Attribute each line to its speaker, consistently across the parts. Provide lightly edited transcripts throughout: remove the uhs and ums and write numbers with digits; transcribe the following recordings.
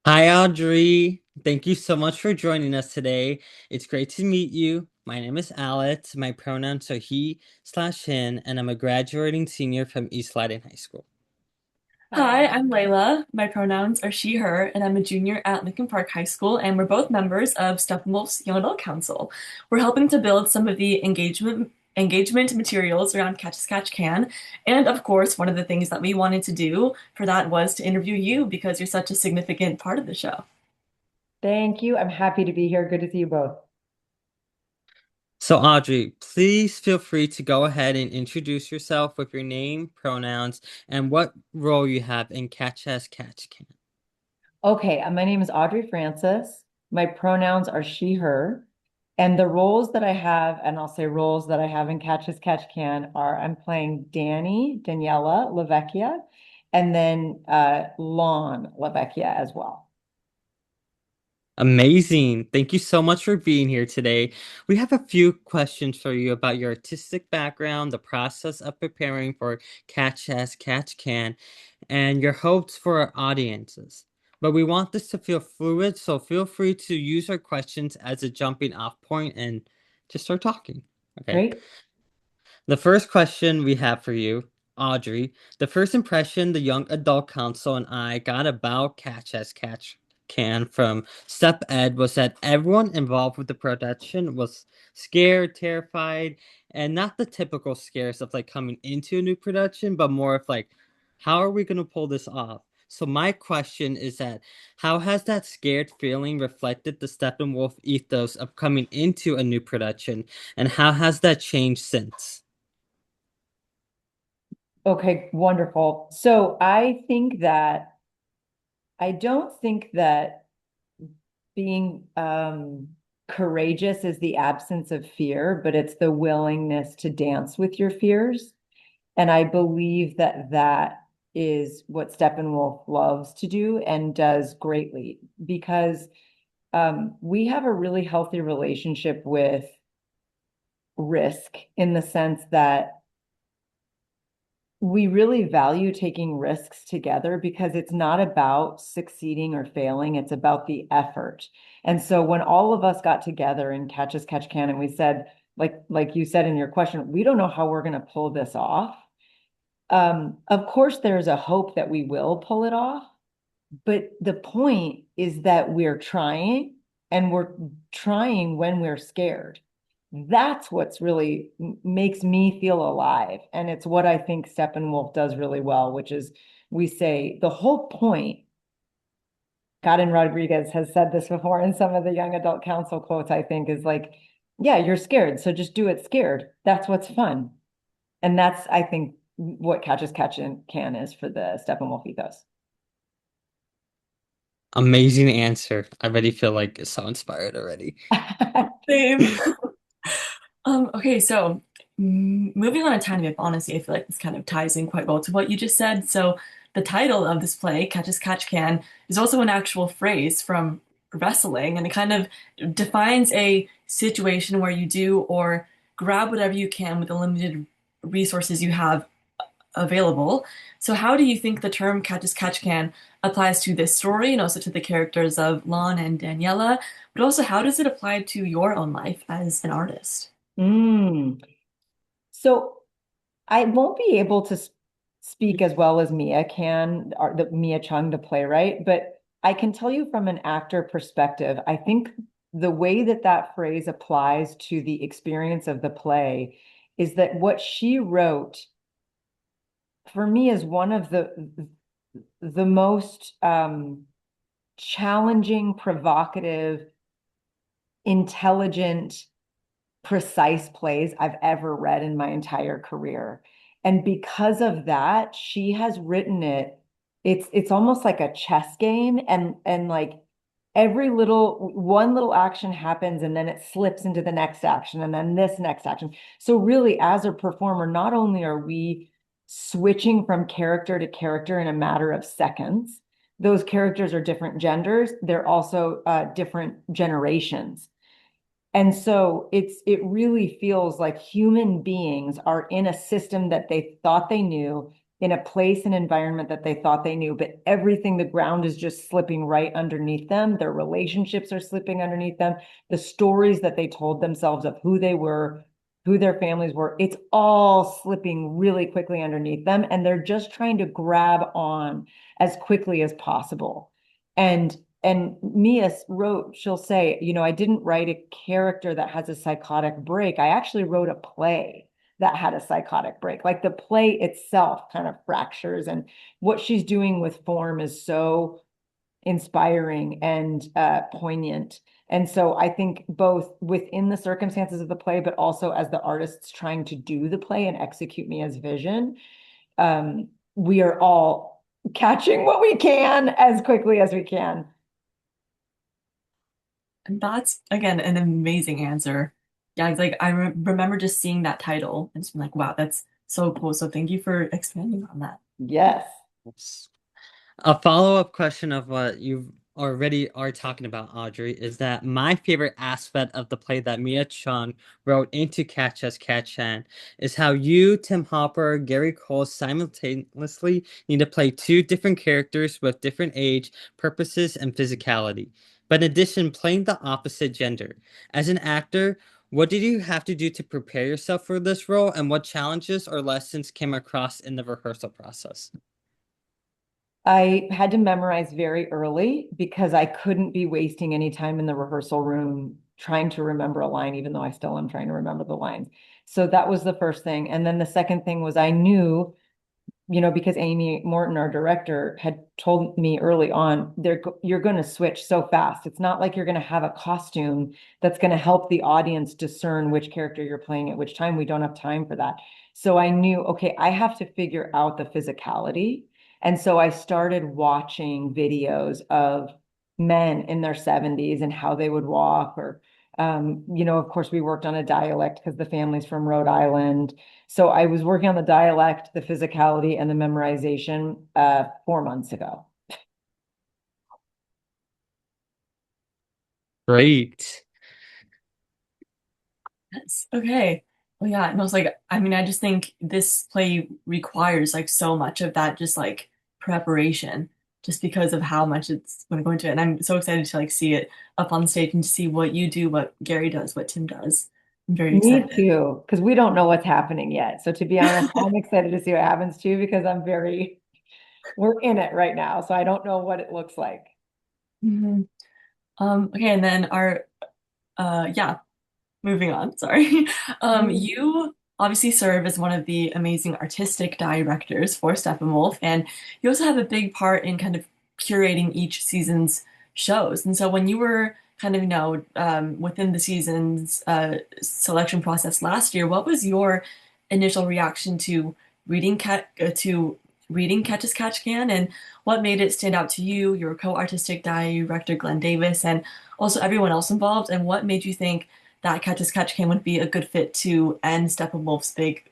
Speaker 1: Hi, Audrey. Thank you so much for joining us today. It's great to meet you. My name is Alex. My pronouns are he/him, and I'm a graduating senior from East Leiden High School.
Speaker 2: Hi, I'm Layla. My pronouns are she, her, and I'm a junior at Lincoln Park High School, and we're both members of Steppenwolf's Young Adult Council. We're helping to build some of the engagement materials around Catch as Catch Can. And of course, one of the things that we wanted to do for that was to interview you because you're such a significant part of the show.
Speaker 3: Thank you. I'm happy to be here. Good to see you both.
Speaker 1: So, Audrey, please feel free to go ahead and introduce yourself with your name, pronouns, and what role you have in Catch as Catch Can.
Speaker 3: Okay, my name is Audrey Francis. My pronouns are she, her. And the roles that I have, and I'll say roles that I have in Catch as Catch Can are I'm playing Daniela Lavecchia, and then Lon Lavecchia as well.
Speaker 1: Amazing. Thank you so much for being here today. We have a few questions for you about your artistic background, the process of preparing for Catch as Catch Can, and your hopes for our audiences. But we want this to feel fluid, so feel free to use our questions as a jumping off point and just start talking. Okay.
Speaker 3: Great.
Speaker 1: The first question we have for you, Audrey, the first impression the Young Adult Council and I got about Catch as Catch Can from Step Ed was that everyone involved with the production was scared, terrified, and not the typical scares of like coming into a new production, but more of like, how are we going to pull this off? So my question is that how has that scared feeling reflected the Steppenwolf ethos of coming into a new production, and how has that changed since?
Speaker 3: Okay, wonderful. So I don't think that being courageous is the absence of fear, but it's the willingness to dance with your fears. And I believe that that is what Steppenwolf loves to do and does greatly because we have a really healthy relationship with risk in the sense that we really value taking risks together because it's not about succeeding or failing, it's about the effort. And so when all of us got together in Catch as Catch Can and we said, like you said in your question, we don't know how we're going to pull this off. Of course, there's a hope that we will pull it off, but the point is that we're trying and we're trying when we're scared. That's what's really makes me feel alive. And it's what I think Steppenwolf does really well, which is we say the whole point. Godin Rodriguez has said this before in some of the young adult council quotes, I think, is like, yeah, you're scared. So just do it scared. That's what's fun. And that's, I think, what Catch as Catch Can is for the Steppenwolf ethos.
Speaker 1: Amazing answer. I already feel like so inspired already.
Speaker 2: Same. Okay, so moving on a tiny bit, honestly, I feel like this kind of ties in quite well to what you just said. So, the title of this play, Catch as Catch Can, is also an actual phrase from wrestling, and it kind of defines a situation where you do or grab whatever you can with the limited resources you have available. So, how do you think the term Catch as Catch Can applies to this story and also to the characters of Lon and Daniela? But also, how does it apply to your own life as an artist?
Speaker 3: Mm. So I won't be able to speak as well as Mia can, or the Mia Chung, the playwright, but I can tell you from an actor perspective, I think the way that that phrase applies to the experience of the play is that what she wrote for me is one of the most challenging, provocative, intelligent, precise plays I've ever read in my entire career. And because of that, she has written it. It's almost like a chess game, and like every little one little action happens and then it slips into the next action and then this next action. So really, as a performer, not only are we switching from character to character in a matter of seconds, those characters are different genders, they're also different generations. And so it really feels like human beings are in a system that they thought they knew. in a place and environment that they thought they knew, but everything, the ground is just slipping right underneath them. Their relationships are slipping underneath them. The stories that they told themselves of who they were, who their families were, it's all slipping really quickly underneath them. And they're just trying to grab on as quickly as possible. And Mia wrote, she'll say, I didn't write a character that has a psychotic break. I actually wrote a play that had a psychotic break. Like the play itself kind of fractures, and what she's doing with form is so inspiring and poignant. And so I think both within the circumstances of the play, but also as the artists trying to do the play and execute Mia's vision, we are all catching what we can as quickly as we can.
Speaker 2: And that's again an amazing answer. Yeah, it's like I re remember just seeing that title and just being like, wow, that's so cool. So thank you for expanding on that.
Speaker 3: Yes.
Speaker 1: A follow-up question of what you already are talking about, Audrey, is that my favorite aspect of the play that Mia Chung wrote into Catch Us Catch Can is how you, Tim Hopper, Gary Cole simultaneously need to play two different characters with different age, purposes, and physicality. But in addition, playing the opposite gender. As an actor, what did you have to do to prepare yourself for this role, and what challenges or lessons came across in the rehearsal process?
Speaker 3: I had to memorize very early because I couldn't be wasting any time in the rehearsal room trying to remember a line, even though I still am trying to remember the lines. So that was the first thing. And then the second thing was I knew, because Amy Morton, our director, had told me early on, you're going to switch so fast. It's not like you're going to have a costume that's going to help the audience discern which character you're playing at which time. We don't have time for that. So I knew, okay, I have to figure out the physicality. And so I started watching videos of men in their 70s and how they would walk, or of course, we worked on a dialect because the family's from Rhode Island. So I was working on the dialect, the physicality, and the memorization 4 months ago.
Speaker 1: Great.
Speaker 2: Yes. Okay. Well, yeah, and I was like, I mean, I just think this play requires like so much of that, just like preparation, just because of how much it's going to go into it. And I'm so excited to like see it up on stage and to see what you do, what Gary does, what Tim does. I'm very
Speaker 3: Me
Speaker 2: excited.
Speaker 3: too, because we don't know what's happening yet. So to be honest, I'm excited to see what happens too, because we're in it right now. So I don't know what it looks like.
Speaker 2: Mhm. Okay, and then yeah, moving on, sorry. You obviously serve as one of the amazing artistic directors for Steppenwolf, and you also have a big part in kind of curating each season's shows. And so when you were kind of, within the season's selection process last year, what was your initial reaction to reading Catch as Catch Can, and what made it stand out to you, your co-artistic director Glenn Davis, and also everyone else involved, and what made you think that Catch as Catch Can would be a good fit to end Steppenwolf's big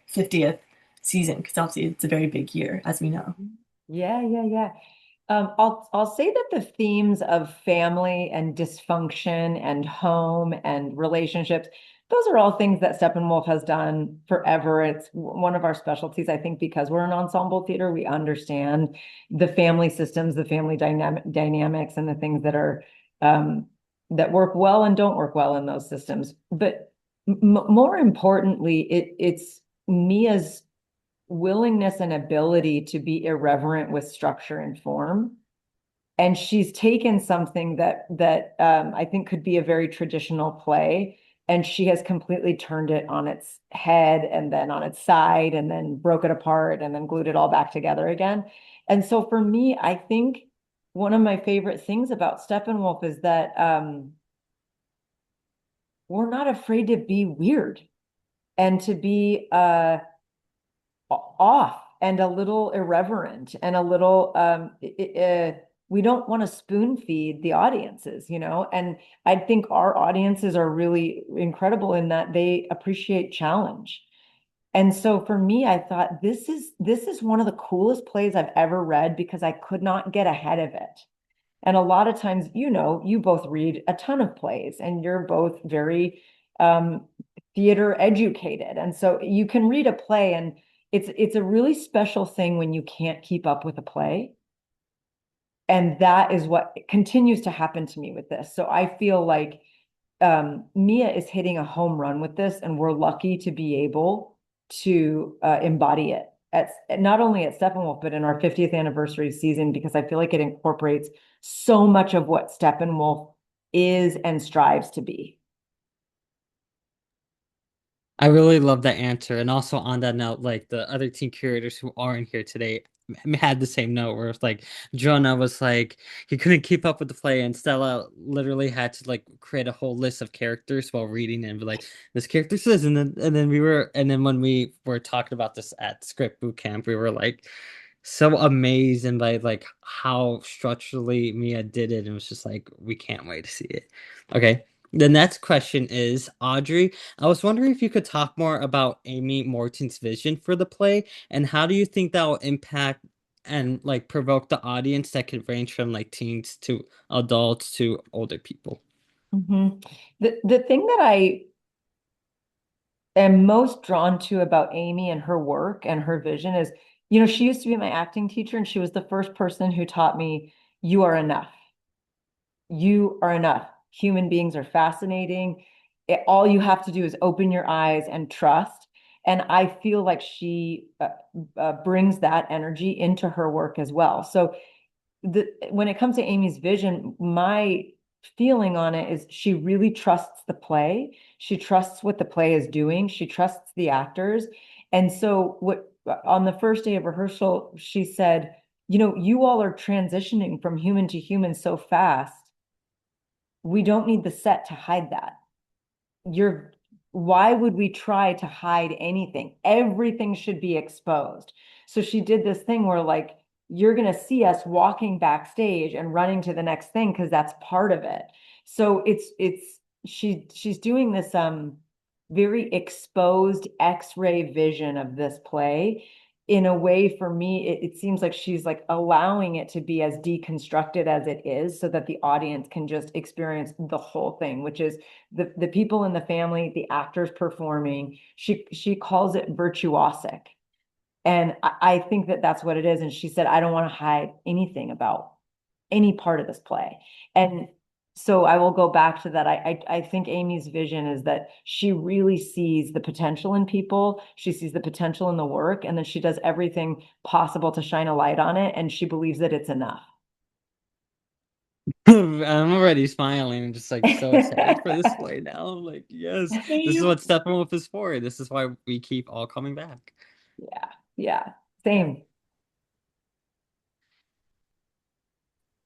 Speaker 2: 50th season? Because obviously it's a very big year, as we know.
Speaker 3: Yeah, yeah, yeah. I'll say that the themes of family and dysfunction and home and relationships, those are all things that Steppenwolf has done forever. It's one of our specialties, I think, because we're an ensemble theater. We understand the family systems, the family dynamics, and the things that work well and don't work well in those systems. But more importantly, it's Mia's willingness and ability to be irreverent with structure and form. And she's taken something that I think could be a very traditional play, and she has completely turned it on its head and then on its side and then broke it apart and then glued it all back together again. And so for me, I think one of my favorite things about Steppenwolf is that we're not afraid to be weird and to be off and a little irreverent and a little we don't want to spoon feed the audiences, and I think our audiences are really incredible in that they appreciate challenge. And so for me, I thought this is one of the coolest plays I've ever read because I could not get ahead of it. And a lot of times, you both read a ton of plays and you're both very um, theater educated. And so you can read a play and it's a really special thing when you can't keep up with a play. And that is what continues to happen to me with this. So I feel like Mia is hitting a home run with this, and we're lucky to be able to embody it at not only at Steppenwolf, but in our 50th anniversary season, because I feel like it incorporates so much of what Steppenwolf is and strives to be.
Speaker 1: I really love that answer. And also on that note, like the other teen curators who aren't here today had the same note where it's like Jonah was like he couldn't keep up with the play and Stella literally had to like create a whole list of characters while reading and be like this character says and then when we were talking about this at script boot camp we were like so amazed and by like how structurally Mia did it and it was just like we can't wait to see it. Okay. The next question is Audrey. I was wondering if you could talk more about Amy Morton's vision for the play and how do you think that will impact and like provoke the audience that could range from like teens to adults to older people.
Speaker 3: Mhm. The thing that I am most drawn to about Amy and her work and her vision is, she used to be my acting teacher, and she was the first person who taught me, you are enough. You are enough. Human beings are fascinating. All you have to do is open your eyes and trust. And I feel like she brings that energy into her work as well. So when it comes to Amy's vision, my feeling on it is she really trusts the play. She trusts what the play is doing. She trusts the actors. And so what on the first day of rehearsal, she said, you all are transitioning from human to human so fast. We don't need the set to hide that. You're Why would we try to hide anything? Everything should be exposed. So she did this thing where like you're going to see us walking backstage and running to the next thing because that's part of it. So she's doing this very exposed X-ray vision of this play in a way. For me, it seems like she's like allowing it to be as deconstructed as it is so that the audience can just experience the whole thing, which is the people in the family, the actors performing. She calls it virtuosic. And I think that that's what it is. And she said, I don't want to hide anything about any part of this play. And so I will go back to that. I think Amy's vision is that she really sees the potential in people. She sees the potential in the work, and then she does everything possible to shine a light on it. And she believes that it's enough.
Speaker 1: I'm already smiling and just like so excited for this play now. I'm like, yes, this is
Speaker 2: Same.
Speaker 1: what Steppenwolf is for. This is why we keep all coming back.
Speaker 3: Yeah, yeah, same.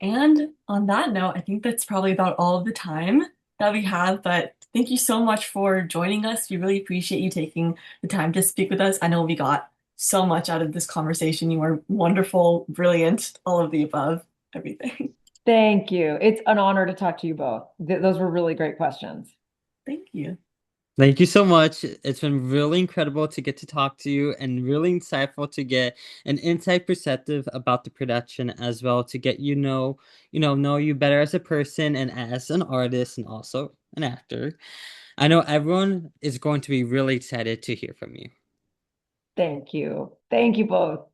Speaker 2: And on that note, I think that's probably about all of the time that we have. But thank you so much for joining us. We really appreciate you taking the time to speak with us. I know we got so much out of this conversation. You were wonderful, brilliant, all of the above, everything.
Speaker 3: Thank you. It's an honor to talk to you both. Those were really great questions.
Speaker 2: Thank you.
Speaker 1: Thank you so much. It's been really incredible to get to talk to you and really insightful to get an insight perspective about the production as well to get know you better as a person and as an artist and also an actor. I know everyone is going to be really excited to hear from you.
Speaker 3: Thank you. Thank you both.